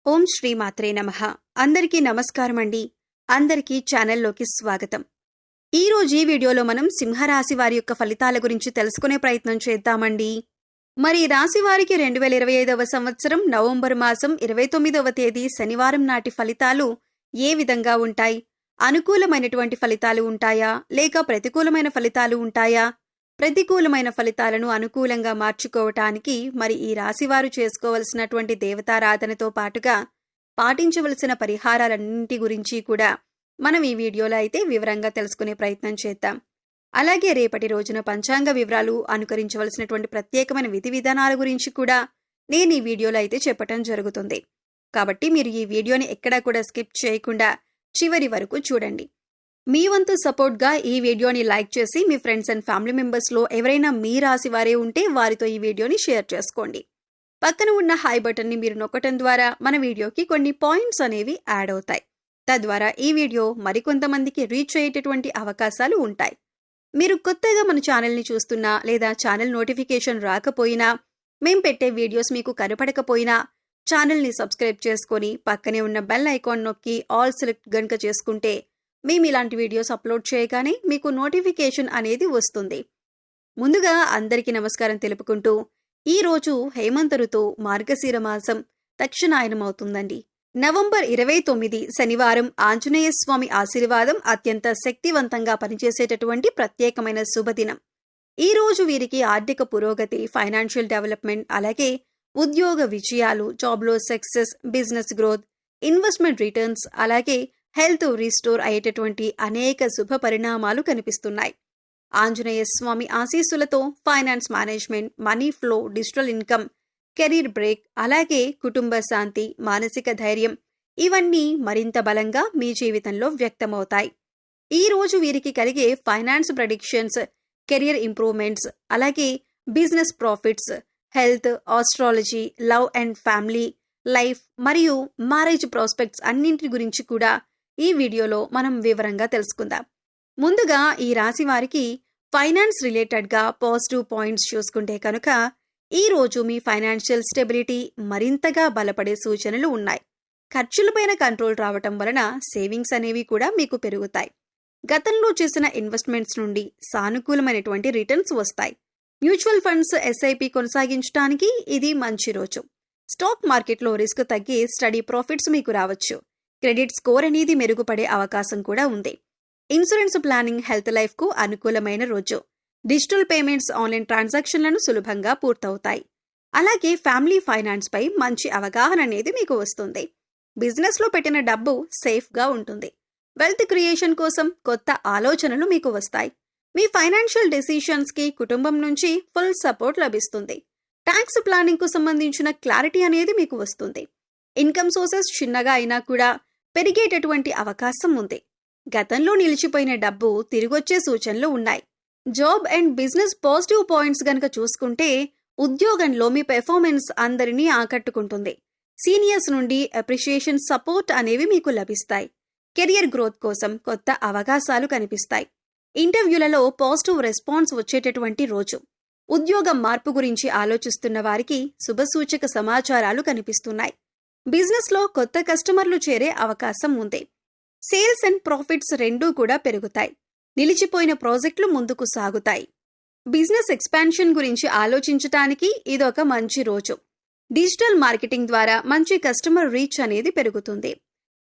ఓం శ్రీ మాత్రే నమః. అందరికీ నమస్కారం అండి. అందరికీ ఛానల్లోకి స్వాగతం. ఈరోజు ఈ వీడియోలో మనం సింహరాశి వారి యొక్క ఫలితాల గురించి తెలుసుకునే ప్రయత్నం చేద్దామండి. మరి ఈ రాశి వారికి 2025వ సంవత్సరం నవంబర్ మాసం 29వ తేదీ శనివారం నాటి ఫలితాలు ఏ విధంగా ఉంటాయి? అనుకూలమైనటువంటి ఫలితాలు ఉంటాయా లేక ప్రతికూలమైన ఫలితాలు ఉంటాయా? ప్రతికూలమైన ఫలితాలను అనుకూలంగా మార్చుకోవటానికి మరి ఈ రాశివారు చేసుకోవలసినటువంటి దేవతారాధనతో పాటుగా పాటించవలసిన పరిహారాలన్నింటి గురించి కూడా మనం ఈ వీడియోలో అయితే వివరంగా తెలుసుకునే ప్రయత్నం చేద్దాం. అలాగే రేపటి రోజున పంచాంగ వివరాలు, అనుకరించవలసినటువంటి ప్రత్యేకమైన విధి విధానాల గురించి కూడా నేను ఈ వీడియోలో అయితే చెప్పటం జరుగుతుంది. కాబట్టి మీరు ఈ వీడియోని ఎక్కడా కూడా స్కిప్ చేయకుండా చివరి వరకు చూడండి. మీ వంతు సపోర్ట్గా ఈ వీడియోని లైక్ చేసి మీ ఫ్రెండ్స్ అండ్ ఫ్యామిలీ మెంబర్స్లో ఎవరైనా మీ రాశి వారే ఉంటే వారితో ఈ వీడియోని షేర్ చేసుకోండి. పక్కన ఉన్న హై బటన్ని మీరు నొక్కటం ద్వారా మన వీడియోకి కొన్ని పాయింట్స్ అనేవి యాడ్ అవుతాయి. తద్వారా ఈ వీడియో మరికొంతమందికి రీచ్ అయ్యేటటువంటి అవకాశాలు ఉంటాయి. మీరు కొత్తగా మన ఛానల్ని చూస్తున్నా లేదా ఛానల్ నోటిఫికేషన్ రాకపోయినా, మేం పెట్టే వీడియోస్ మీకు కనపడకపోయినా ఛానల్ని సబ్స్క్రైబ్ చేసుకొని పక్కనే ఉన్న బెల్ ఐకాన్ నొక్కి ఆల్ సెలెక్ట్ గనుక చేసుకుంటే మేము ఇలాంటి వీడియోస్ అప్లోడ్ చేయగానే మీకు నోటిఫికేషన్ అనేది వస్తుంది. ముందుగా అందరికీ నమస్కారం తెలుపుకుంటూ ఈరోజు హేమంత ఋతువు మార్గశిర మాసం దక్షిణాయనం అవుతుందండి. నవంబర్ 29 శనివారం ఆంజనేయ స్వామి ఆశీర్వాదం అత్యంత శక్తివంతంగా పనిచేసేటటువంటి ప్రత్యేకమైన శుభదినం. ఈ రోజు వీరికి ఆర్థిక పురోగతి, ఫైనాన్షియల్ డెవలప్మెంట్, అలాగే ఉద్యోగ విజయాలు, జాబ్లో success, business growth, investment returns, అలాగే హెల్త్ రీస్టోర్ అయ్యేటటువంటి అనేక శుభ పరిణామాలు కనిపిస్తున్నాయి. ఆంజనేయ స్వామి ఆశీస్సులతో finance management, money flow, digital income, career break, అలాగే కుటుంబ శాంతి, మానసిక ధైర్యం ఇవన్నీ మరింత బలంగా మీ జీవితంలో వ్యక్తమవుతాయి. ఈ రోజు వీరికి కలిగే ఫైనాన్స్ ప్రెడిక్షన్స్, కెరీర్ ఇంప్రూవ్మెంట్స్, అలాగే business profits, health, astrology, love and family life మరియు మ్యారేజ్ ప్రాస్పెక్ట్స్ అన్నింటి గురించి కూడా ఈ వీడియోలో మనం వివరంగా తెలుసుకుందాం. ముందుగా ఈ రాశి వారికి ఫైనాన్స్ రిలేటెడ్గా పాజిటివ్ పాయింట్స్ చూసుకుంటే కనుక ఈ రోజు మీ ఫైనాన్షియల్ స్టెబిలిటీ మరింతగా బలపడే సూచనలు ఉన్నాయి. ఖర్చులపైన కంట్రోల్ రావటం వలన సేవింగ్స్ అనేవి కూడా మీకు పెరుగుతాయి. గతంలో చేసిన ఇన్వెస్ట్మెంట్స్ నుండి సానుకూలమైనటువంటి రిటర్న్స్ వస్తాయి. మ్యూచువల్ ఫండ్స్, ఎస్ఐపి కొనసాగించడానికి ఇది మంచి రోజు. స్టాక్ మార్కెట్లో రిస్క్ తగ్గి స్టడీ ప్రాఫిట్స్ మీకు రావచ్చు. క్రెడిట్ స్కోర్ అనేది మెరుగుపడే అవకాశం కూడా ఉంది. ఇన్సూరెన్స్ ప్లానింగ్, హెల్త్ లైఫ్కు అనుకూలమైన రోజు. డిజిటల్ పేమెంట్స్, ఆన్లైన్ ట్రాన్సాక్షన్లను సులభంగా పూర్తవుతాయి. అలాగే ఫ్యామిలీ ఫైనాన్స్ పై మంచి అవగాహన అనేది మీకు వస్తుంది. బిజినెస్లో పెట్టిన డబ్బు సేఫ్గా ఉంటుంది. వెల్త్ క్రియేషన్ కోసం కొత్త ఆలోచనలు మీకు వస్తాయి. మీ ఫైనాన్షియల్ డెసిషన్స్కి కుటుంబం నుంచి ఫుల్ సపోర్ట్ లభిస్తుంది. ట్యాక్స్ ప్లానింగ్ కు సంబంధించిన క్లారిటీ అనేది మీకు వస్తుంది. ఇన్కమ్ సోర్సెస్ చిన్నగా అయినా కూడా పెరిగేటటువంటి అవకాశం ఉంది. గతంలో నిలిచిపోయిన డబ్బు తిరిగొచ్చే సూచనలు ఉన్నాయి. Job and business positive points గనక చూసుకుంటే ఉద్యోగంలో మీ పెర్ఫార్మెన్స్ అందరినీ ఆకట్టుకుంటుంది. సీనియర్స్ నుండి అప్రిషియేషన్, సపోర్ట్ అనేవి మీకు లభిస్తాయి. కెరియర్ గ్రోత్ కోసం కొత్త అవకాశాలు కనిపిస్తాయి. ఇంటర్వ్యూలలో పాజిటివ్ రెస్పాన్స్ వచ్చేటటువంటి రోజు. ఉద్యోగ మార్పు గురించి ఆలోచిస్తున్న వారికి శుభసూచక సమాచారాలు కనిపిస్తున్నాయి. బిజినెస్లో కొత్త కస్టమర్లు చేరే అవకాశం ఉంది. సేల్స్ అండ్ ప్రాఫిట్స్ రెండూ కూడా పెరుగుతాయి. నిలిచిపోయిన ప్రాజెక్టులు ముందుకు సాగుతాయి. బిజినెస్ ఎక్స్పాన్షన్ గురించి ఆలోచించటానికి ఇదొక మంచి రోజు. డిజిటల్ మార్కెటింగ్ ద్వారా మంచి కస్టమర్ రీచ్ అనేది పెరుగుతుంది.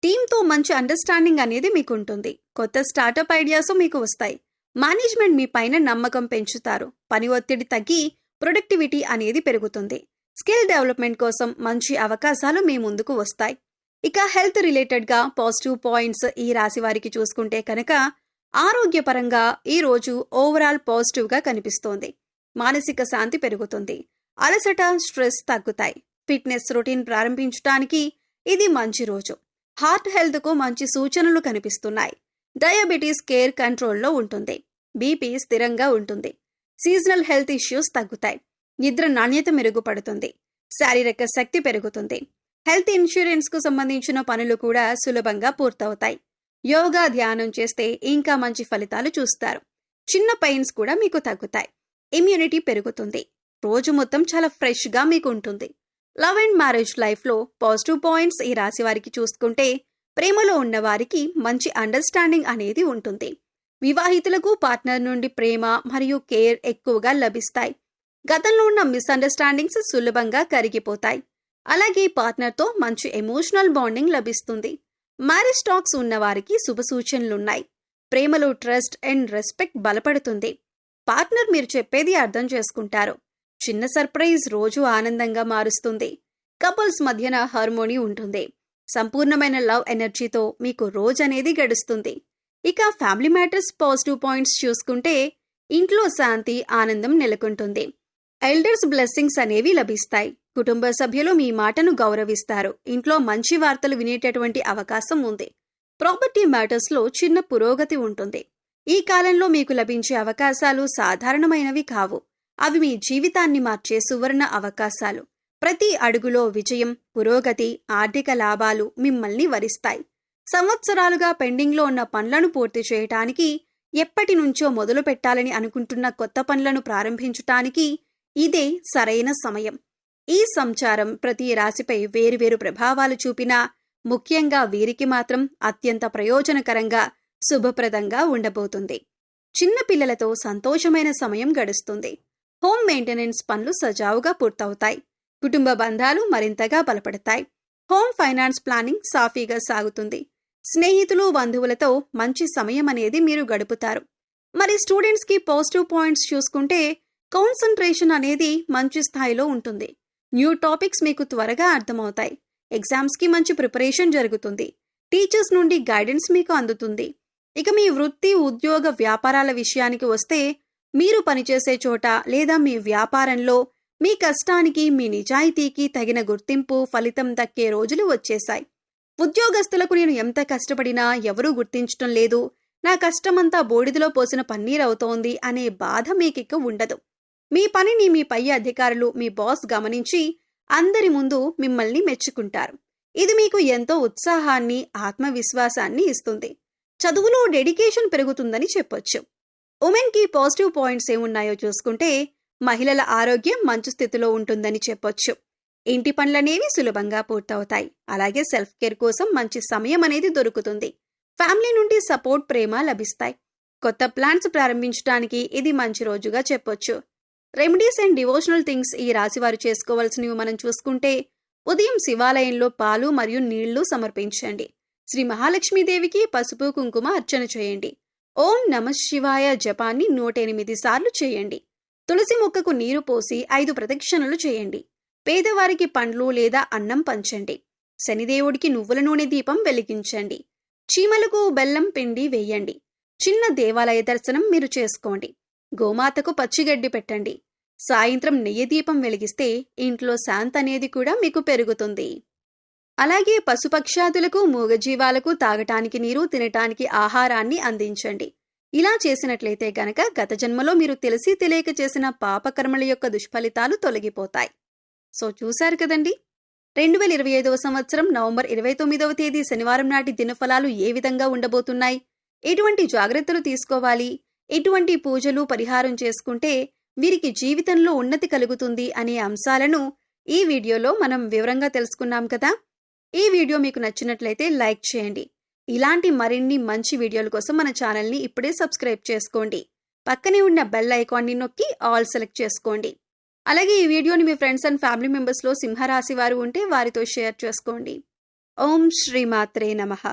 టీంతో మంచి అండర్స్టాండింగ్ అనేది మీకుంటుంది. కొత్త స్టార్టప్ ఐడియాస్ మీకు వస్తాయి. మేనేజ్మెంట్ మీ పైన నమ్మకం పెంచుతారు. పని ఒత్తిడి తగ్గి ప్రొడక్టివిటీ అనేది పెరుగుతుంది. స్కిల్ డెవలప్మెంట్ కోసం మంచి అవకాశాలు మీ ముందుకు వస్తాయి. ఇక హెల్త్ రిలేటెడ్గా పాజిటివ్ పాయింట్స్ ఈ రాశి వారికి చూసుకుంటే కనుక ఆరోగ్యపరంగా ఈ రోజు ఓవరాల్ పాజిటివ్గా కనిపిస్తోంది. మానసిక శాంతి పెరుగుతుంది. అలసట, స్ట్రెస్ తగ్గుతాయి. ఫిట్నెస్ రొటీన్ ప్రారంభించడానికి ఇది మంచి రోజు. హార్ట్ హెల్త్కు మంచి సూచనలు కనిపిస్తున్నాయి. డయాబెటీస్ కేర్ కంట్రోల్లో ఉంటుంది. బీపీ స్థిరంగా ఉంటుంది. సీజనల్ హెల్త్ ఇష్యూస్ తగ్గుతాయి. నిద్ర నాణ్యత మెరుగుపడుతుంది. శారీరక శక్తి పెరుగుతుంది. హెల్త్ ఇన్సూరెన్స్ కు సంబంధించిన పనులు కూడా సులభంగా పూర్తవుతాయి. యోగా, ధ్యానం చేస్తే ఇంకా మంచి ఫలితాలు చూస్తారు. చిన్న పెయిన్స్ కూడా మీకు తగ్గుతాయి. ఇమ్యూనిటీ పెరుగుతుంది. రోజు మొత్తం చాలా ఫ్రెష్గా మీకు ఉంటుంది. లవ్ అండ్ మ్యారేజ్ లైఫ్లో పాజిటివ్ పాయింట్స్ ఈ రాశి వారికి చూసుకుంటే ప్రేమలో ఉన్న వారికి మంచి అండర్స్టాండింగ్ అనేది ఉంటుంది. వివాహితులకు పార్ట్నర్ నుండి ప్రేమ మరియు కేర్ ఎక్కువగా లభిస్తాయి. గతంలో ఉన్న మిస్అండర్స్టాండింగ్స్ సులభంగా కరిగిపోతాయి. అలాగే పార్ట్నర్తో మంచి ఎమోషనల్ బాండింగ్ లభిస్తుంది. మ్యారేజ్ టాక్స్ ఉన్న వారికి శుభ సూచనలున్నాయి. ప్రేమలో ట్రస్ట్ అండ్ రెస్పెక్ట్ బలపడుతుంది. పార్ట్నర్ మీరు చెప్పేది అర్థం చేసుకుంటారు. చిన్న సర్ప్రైజ్ రోజు ఆనందంగా మారుస్తుంది. కపుల్స్ మధ్యన హార్మోనీ ఉంటుంది. సంపూర్ణమైన లవ్ ఎనర్జీతో మీకు రోజు అనేది గడుస్తుంది. ఇక ఫ్యామిలీ మ్యాటర్స్ పాజిటివ్ పాయింట్స్ చూసుకుంటే ఇంట్లో శాంతి ఆనందం నెలకొంటుంది. ఎల్డర్స్ బ్లెస్సింగ్స్ అనేవి లభిస్తాయి. కుటుంబ సభ్యులు మీ మాటను గౌరవిస్తారు. ఇంట్లో మంచి వార్తలు వినేటటువంటి అవకాశం ఉంది. ప్రాపర్టీ మ్యాటర్స్లో చిన్న పురోగతి ఉంటుంది. ఈ కాలంలో మీకు లభించే అవకాశాలు సాధారణమైనవి కావు. అవి మీ జీవితాన్ని మార్చే సువర్ణ అవకాశాలు. ప్రతి అడుగులో విజయం, పురోగతి, ఆర్థిక లాభాలు మిమ్మల్ని వరిస్తాయి. సంవత్సరాలుగా పెండింగ్లో ఉన్న పనులను పూర్తి చేయటానికి, ఎప్పటి నుంచో మొదలు పెట్టాలని అనుకుంటున్న కొత్త పనులను ప్రారంభించటానికి ఇదే సరైన సమయం. ఈ సంచారం ప్రతి రాశిపై వేరువేరు ప్రభావాలు చూపినా ముఖ్యంగా వీరికి మాత్రం అత్యంత ప్రయోజనకరంగా, శుభప్రదంగా ఉండబోతుంది. చిన్న పిల్లలతో సంతోషమైన సమయం గడుస్తుంది. హోమ్ మెయింటెనెన్స్ పనులు సజావుగా పూర్తవుతాయి. కుటుంబ బంధాలు మరింతగా బలపడతాయి. హోమ్ ఫైనాన్స్ ప్లానింగ్ సాఫీగా సాగుతుంది. స్నేహితులు, బంధువులతో మంచి సమయం అనేది మీరు గడుపుతారు. మరి స్టూడెంట్స్కి పాజిటివ్ పాయింట్స్ చూసుకుంటే కాన్సంట్రేషన్ అనేది మంచి స్థాయిలో ఉంటుంది. న్యూ టాపిక్స్ మీకు త్వరగా అర్థమవుతాయి. ఎగ్జామ్స్కి మంచి ప్రిపరేషన్ జరుగుతుంది. టీచర్స్ నుండి గైడెన్స్ మీకు అందుతుంది. ఇక మీ వృత్తి, ఉద్యోగ, వ్యాపారాల విషయానికి వస్తే మీరు పనిచేసే చోట లేదా మీ వ్యాపారంలో మీ కష్టానికి, మీ నిజాయితీకి తగిన గుర్తింపు, ఫలితం దక్కే రోజులు వచ్చేశాయి. ఉద్యోగస్తులకు నేను ఎంత కష్టపడినా ఎవరూ గుర్తించటం లేదు, నా కష్టమంతా బూడిదలో పోసిన పన్నీరవుతోంది అనే బాధ మీకిక ఉండదు. మీ పనిని మీ పై అధికారులు, మీ బాస్ గమనించి అందరి ముందు మిమ్మల్ని మెచ్చుకుంటారు. ఇది మీకు ఎంతో ఉత్సాహాన్ని, ఆత్మవిశ్వాసాన్ని ఇస్తుంది. చదువులో డెడికేషన్ పెరుగుతుందని చెప్పొచ్చు. ఉమెన్కి పాజిటివ్ పాయింట్స్ ఏమున్నాయో చూసుకుంటే మహిళల ఆరోగ్యం మంచి స్థితిలో ఉంటుందని చెప్పొచ్చు. ఇంటి పనులనేవి సులభంగా పూర్తవుతాయి. అలాగే సెల్ఫ్ కేర్ కోసం మంచి సమయం అనేది దొరుకుతుంది. ఫ్యామిలీ నుండి సపోర్ట్, ప్రేమ లభిస్తాయి. కొత్త ప్లాన్స్ ప్రారంభించడానికి ఇది మంచి రోజుగా చెప్పొచ్చు. రెమెడీస్ అండ్ డివోషనల్ థింగ్స్ ఈ రాశివారు చేసుకోవాల్సినవి మనం చూసుకుంటే ఉదయం శివాలయంలో పాలు మరియు నీళ్లు సమర్పించండి. శ్రీ మహాలక్ష్మీదేవికి పసుపు, కుంకుమ అర్చన చేయండి. ఓం నమః శివాయ జపాన్ని 108 సార్లు చేయండి. తులసి మొక్కకు నీరు పోసి 5 ప్రదక్షిణలు చేయండి. పేదవారికి పండ్లు లేదా అన్నం పంచండి. శనిదేవుడికి నువ్వుల నూనె దీపం వెలిగించండి. చీమలకు బెల్లం పిండి వేయండి. చిన్న దేవాలయ దర్శనం మీరు చేసుకోండి. గోమాతకు పచ్చిగడ్డి పెట్టండి. సాయంత్రం నెయ్యి దీపం వెలిగిస్తే ఇంట్లో శాంతి అనేది కూడా మీకు పెరుగుతుంది. అలాగే పశుపక్షాదులకు, మూగజీవాలకు తాగటానికి నీరు, తినటానికి ఆహారాన్ని అందించండి. ఇలా చేసినట్లయితే గనక గత జన్మలో మీరు తెలిసి తెలియక చేసిన పాపకర్మల యొక్క దుష్ఫలితాలు తొలగిపోతాయి. సో చూశారు కదండి, 2025వ సంవత్సరం నవంబర్ 29వ తేదీ శనివారం నాటి దినఫలాలు ఏ విధంగా ఉండబోతున్నాయి, ఎటువంటి జాగ్రత్తలు తీసుకోవాలి, ఎటువంటి పూజలు, పరిహారం చేసుకుంటే వీరికి జీవితంలో ఉన్నతి కలుగుతుంది అనే అంశాలను ఈ వీడియోలో మనం వివరంగా తెలుసుకున్నాం కదా. ఈ వీడియో మీకు నచ్చినట్లయితే లైక్ చేయండి. ఇలాంటి మరిన్ని మంచి వీడియోల కోసం మన ఛానల్ని ఇప్పుడే సబ్స్క్రైబ్ చేసుకోండి. పక్కనే ఉన్న బెల్ ఐకాన్ని నొక్కి ఆల్ సెలెక్ట్ చేసుకోండి. అలాగే ఈ వీడియోని మీ ఫ్రెండ్స్ అండ్ ఫ్యామిలీ మెంబర్స్లో సింహరాశి వారు ఉంటే వారితో షేర్ చేసుకోండి. ఓం శ్రీమాత్రే నమః.